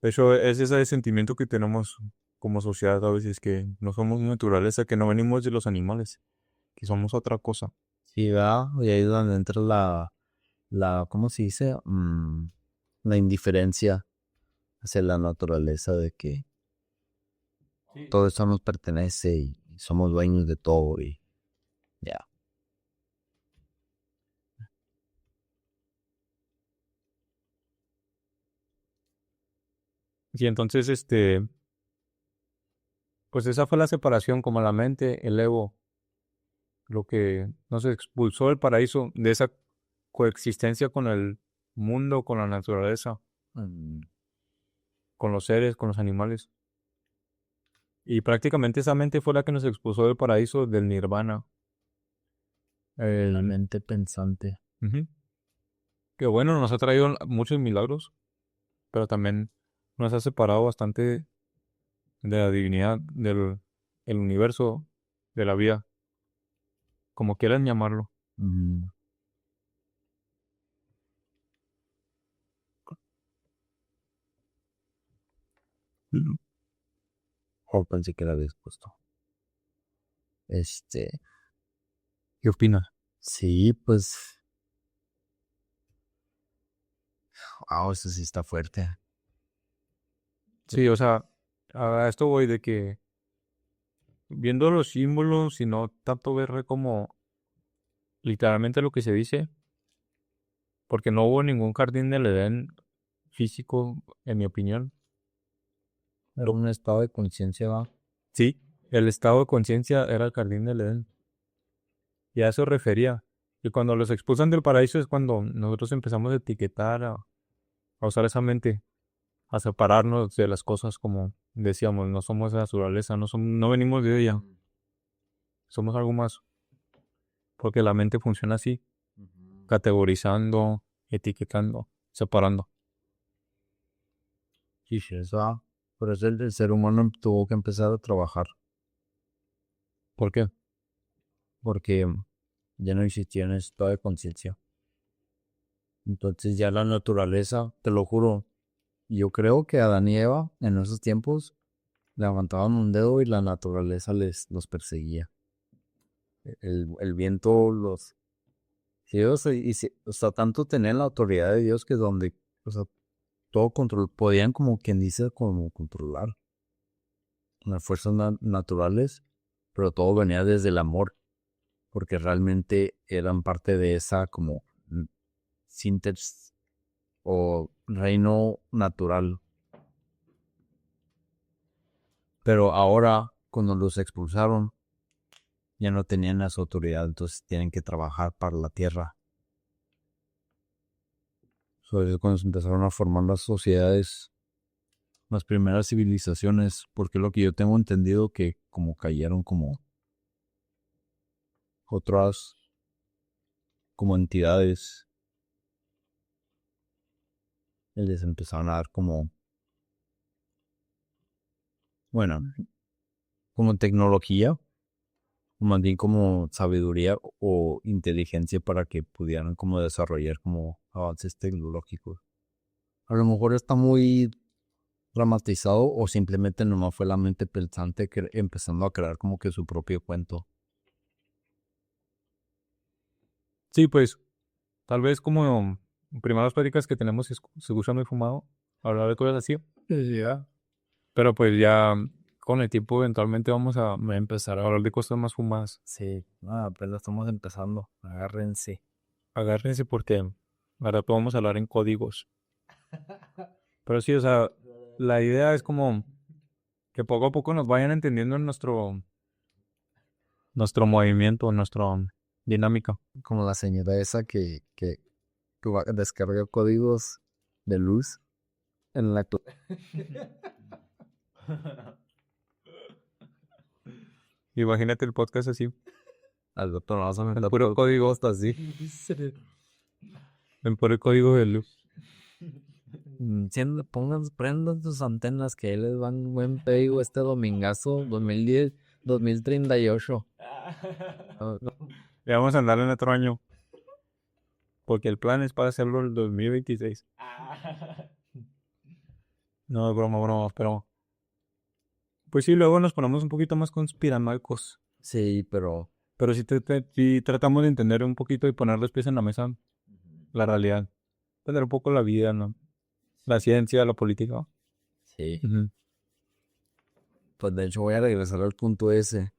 De hecho, es ese sentimiento que tenemos como sociedad a veces, que no somos naturaleza, que no venimos de los animales, que somos otra cosa. Sí, ¿verdad? Y ahí es donde entra ¿cómo se dice? La indiferencia hacia la naturaleza de que todo eso nos pertenece y somos dueños de todo y ya. Y entonces, pues esa fue la separación, como la mente, el ego, lo que nos expulsó del paraíso, de esa coexistencia con el mundo, con la naturaleza, Mm, con los seres, con los animales. Y prácticamente esa mente fue la que nos expulsó del paraíso, del nirvana. la El, mente pensante. Ujú. Que bueno, nos ha traído muchos milagros, pero también nos ha separado bastante de la divinidad, del el universo, de la vida, como quieran llamarlo. Mm. Ujú. Oh, pensé que la habías puesto. ¿Qué opinas? Sí, pues, eso sí está fuerte. Sí, o sea, a esto voy de que viendo los símbolos y no tanto ver como literalmente lo que se dice, porque no hubo ningún jardín del Edén físico, en mi opinión. Era un estado de conciencia, va. Sí, el estado de conciencia era el jardín del Edén. Y a eso refería. Y cuando los expulsan del paraíso es cuando nosotros empezamos a etiquetar, a usar esa mente, a separarnos de las cosas como decíamos, no somos de naturaleza, no venimos de ella, somos algo más. Porque la mente funciona así, Ujú. categorizando, etiquetando, separando. Sí, sí, eso va. Por eso el ser humano tuvo que empezar a trabajar, ¿Por qué? porque ya no existía en ese estado de conciencia. Entonces ya la naturaleza, te lo juro, yo creo que Adán y Eva en esos tiempos levantaban un dedo y la naturaleza los perseguía. El viento los... Sí, o sea, o sea, tanto tenían la autoridad de Dios que donde, o sea, todo control, podían como quien dice, como controlar las fuerzas naturales, pero todo venía desde el amor, porque realmente eran parte de esa como síntesis o reino natural. Pero ahora, cuando los expulsaron, ya no tenían esa autoridad, entonces tienen que trabajar para la tierra. Sobre cuando se empezaron a formar las sociedades, las primeras civilizaciones, porque lo que yo tengo entendido que como cayeron como otras como entidades, les empezaron a dar como, bueno, como tecnología, o más bien como sabiduría o inteligencia para que pudieran como desarrollar como avances tecnológicos. A lo mejor está muy dramatizado o simplemente nomás fue la mente pensante que empezando a crear como que su propio cuento. Sí, pues, tal vez como primeras prácticas que tenemos se escucha muy fumado, hablar de cosas así. Ya. Pero pues ya con el tiempo eventualmente vamos a empezar a hablar de cosas más fumadas. Sí, apenas estamos empezando. Agárrense. Agárrense porque ahora podemos hablar en códigos. Pero sí, o sea, la idea es como Que poco a poco nos vayan entendiendo en nuestro movimiento, nuestra dinámica. Como la señora esa que descarga códigos de luz en la... Imagínate el podcast así, Al doctor, vamos a en meter puro código, hasta así. en puro código de luz. Prendan sus antenas que ahí les van buen pedido este domingazo 2010, 2038. Ya vamos a andar en otro año, porque el plan es para hacerlo el 2026. No, broma, pero... Pues sí, luego nos ponemos un poquito más conspiranoicos. Sí, pero Pero sí tratamos de entender un poquito y poner los pies en la mesa la realidad. Entender un poco la vida, ¿no? La ciencia, la política. sí. Ujú, Pues de hecho voy a regresar al punto ese,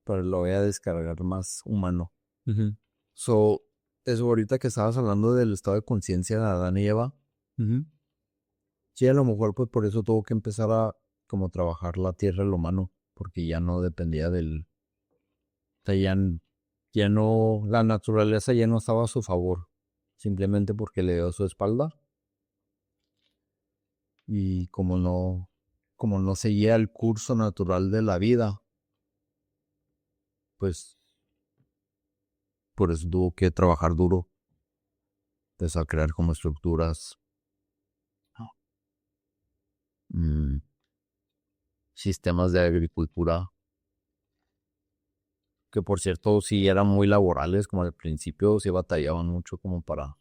pero lo voy a descargar más humano. ujú, So, eso ahorita que estabas hablando del estado de conciencia de Adán y Eva, ujú. sí, a lo mejor pues por eso tuvo que empezar a como trabajar la tierra el humano, porque ya no dependía del, o sea, ya no, la naturaleza ya no estaba a su favor, simplemente porque le dio su espalda y como no seguía el curso natural de la vida, pues por eso tuvo que trabajar duro, empezó a crear como estructuras, mm, sistemas de agricultura, que por cierto sí eran muy laborales, como al principio sí batallaban mucho como para...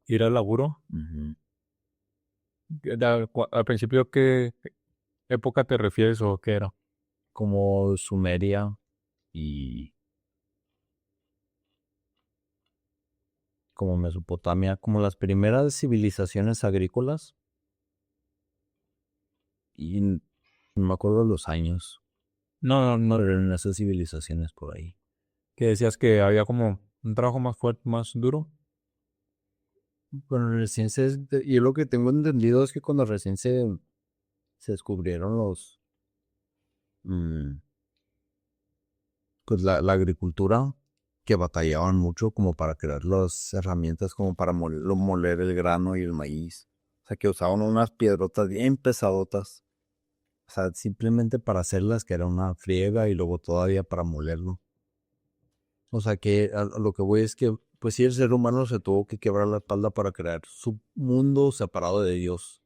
Ir al laburo. Ujú. Al principio, ¿qué época te refieres o qué era? Como Sumeria y como Mesopotamia, como las primeras civilizaciones agrícolas. Y no me acuerdo los años, No, pero en esas civilizaciones por ahí. que decías que había como un trabajo más fuerte, más duro. Bueno, recién y lo que tengo entendido es que cuando recién se descubrieron mm, pues la agricultura, que batallaban mucho como para crear las herramientas como para moler el grano y el maíz. O sea, que usaban unas piedrotas bien pesadotas. O sea, simplemente para hacerlas, que era una friega y luego todavía para molerlo. O sea, que a lo que voy es que, pues sí, el ser humano se tuvo que quebrar la espalda para crear su mundo separado de Dios.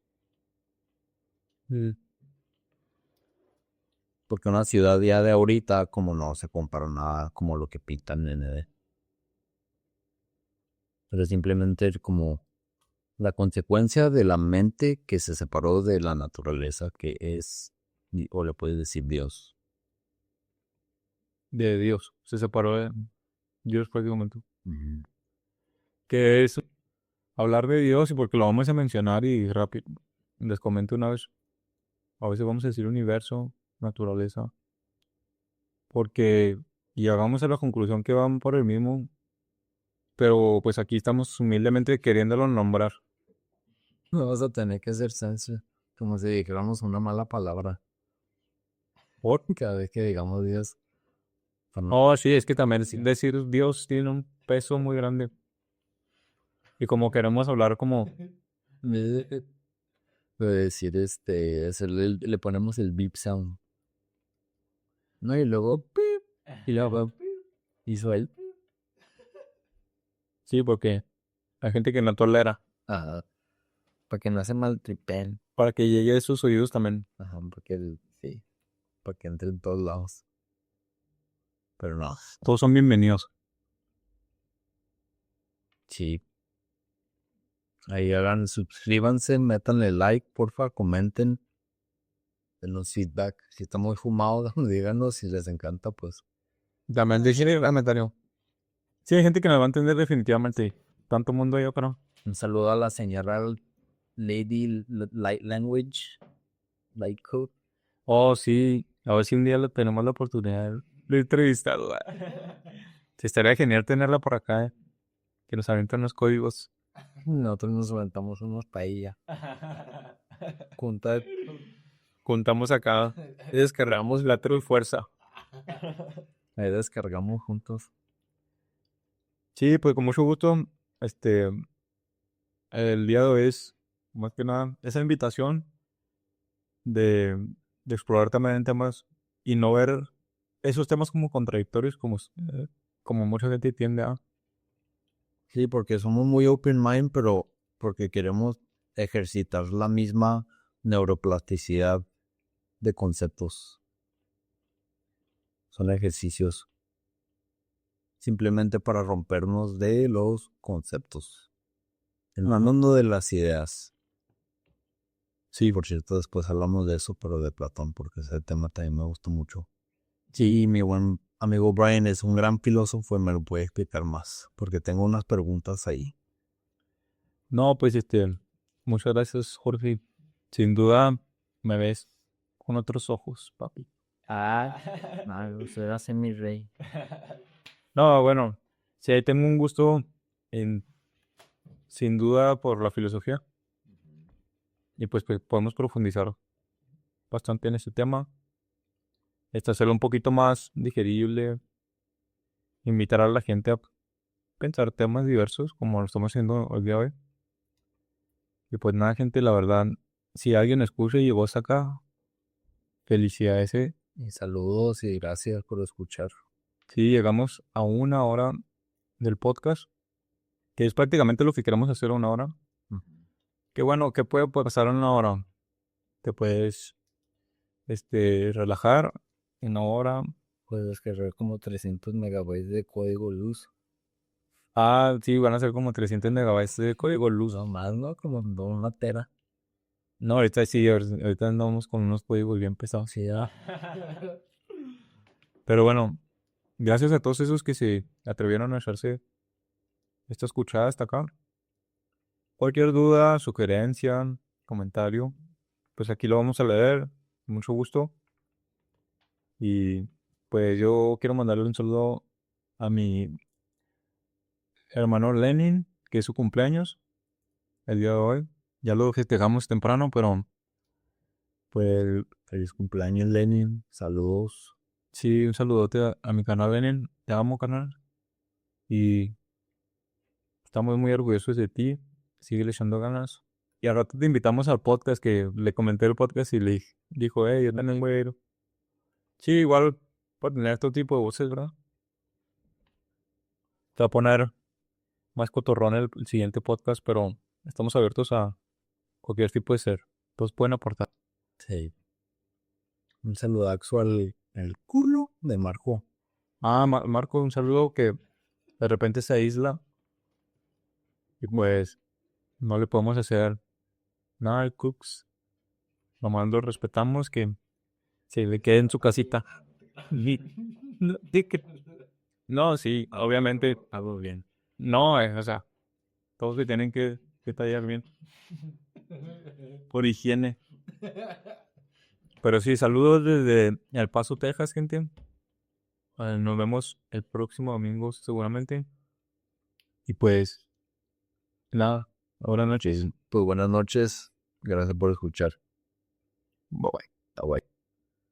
Mm. Porque una ciudad ya de ahorita, como no se compara nada como lo que pintan en ED. Pero simplemente como la consecuencia de la mente que se separó de la naturaleza, que es, o le puedes decir Dios. De Dios. Se separó de Dios prácticamente. Ujú. Que es hablar de Dios y porque lo vamos a mencionar y rápido. Les comento una vez. A veces vamos a decir universo, naturaleza. Porque llegamos a la conclusión que van por el mismo. Pero pues aquí estamos humildemente queriéndolo nombrar. Vamos a tener que hacer sense, como si dijéramos una mala palabra ¿Por? cada vez que digamos Dios. Para no- Oh, sí, es que también decir Dios tiene un peso muy grande. Y como queremos hablar como... Puedo decir, le ponemos el beep sound. No, y luego, pip, y luego hizo él. Sí, porque hay gente que no tolera. Ajá. Para que no se maltripen. Para que llegue a sus oídos también. Ajá, sí, para que entre en todos lados. Pero no, Todos son bienvenidos. sí. Ahí suscríbanse, métanle like, porfa, comenten, denos feedback. Si está muy fumado, díganos si les encanta, pues. También dejen el comentario. Sí, hay gente que nos va a entender definitivamente. Tanto mundo allá, pero... Un saludo a la señora Lady Light Language, Light Code. Oh, sí. A ver si un día tenemos la oportunidad de entrevistarla. Sí, estaría genial tenerla por acá, que nos avienten los códigos. Nosotros nos aventamos unos paella. Junta Juntamos acá, descargamos la fuerza. Ahí descargamos juntos. Sí, pues con mucho gusto. El día de hoy es más que nada esa invitación de, de explorar también temas y no ver esos temas como contradictorios como mucha gente tiende a. Sí, porque somos muy open mind, pero porque queremos ejercitar la misma neuroplasticidad de conceptos. Son ejercicios simplemente para rompernos de los conceptos. Hablando de las ideas. Sí, por cierto, después hablamos de eso, pero de Platón, porque ese tema también me gustó mucho. Sí, mi buen amigo Brian es un gran filósofo y me lo puede explicar más, porque tengo unas preguntas ahí. No, pues muchas gracias, Jorge. Sin duda me ves con otros ojos, papi. Usted hace mi rey. No, bueno, sí, ahí tengo un gusto en, sin duda por la filosofía. Y pues podemos profundizar bastante en este tema. Hacerlo un poquito más digerible. Invitar a la gente a pensar temas diversos como lo estamos haciendo hoy día de hoy. Y pues nada, gente, la verdad, si alguien escucha y llegó hasta acá, felicidades. Y saludos y gracias por escuchar. Sí, llegamos a 1 hora del podcast, que es prácticamente lo que queremos hacer 1 hora. Qué bueno, ¿qué puede pasar en 1 hora? Te puedes relajar en 1 hora. Puedes descargar como 300 megabytes de código luz. Ah, sí, van a ser como 300 megabytes de código luz. No más, ¿no? Como una tera. No, ahorita sí, ahorita andamos con unos códigos bien pesados. Sí, ya. Pero bueno, gracias a todos esos que se atrevieron a echarse esta escuchada hasta acá. Cualquier duda, sugerencia, comentario, pues aquí lo vamos a leer. Mucho gusto. Y pues yo quiero mandarle un saludo a mi hermano Lenin, que es su cumpleaños el día de hoy. Ya lo festejamos temprano, pero pues Feliz cumpleaños, Lenin. Saludos. sí, un saludote a mi canal Lenin. Te amo, canal. Y estamos muy orgullosos de ti. Sigue echando ganas. Y al rato te invitamos al podcast, que le comenté el podcast y le dijo, yo también voy a ir. Sí, igual para tener este tipo de voces, ¿verdad? Te va a poner más cotorrón el siguiente podcast, pero estamos abiertos a cualquier tipo de ser. Todos pueden aportar. Sí. Un saludazo al el culo de Marco. Ah, Marco, un saludo que de repente se aísla y pues no le podemos hacer nada al Cooks. Nomás lo respetamos, que se le quede en su casita. No, no, sí, obviamente hago bien. No, o sea, todos se tienen que tallar bien. Por higiene. Pero sí, saludos desde El Paso, Texas, gente. Nos vemos el próximo domingo seguramente. Y pues, nada, buenas noches. Pues buenas noches. Gracias por escuchar. Bye bye. Bye bye.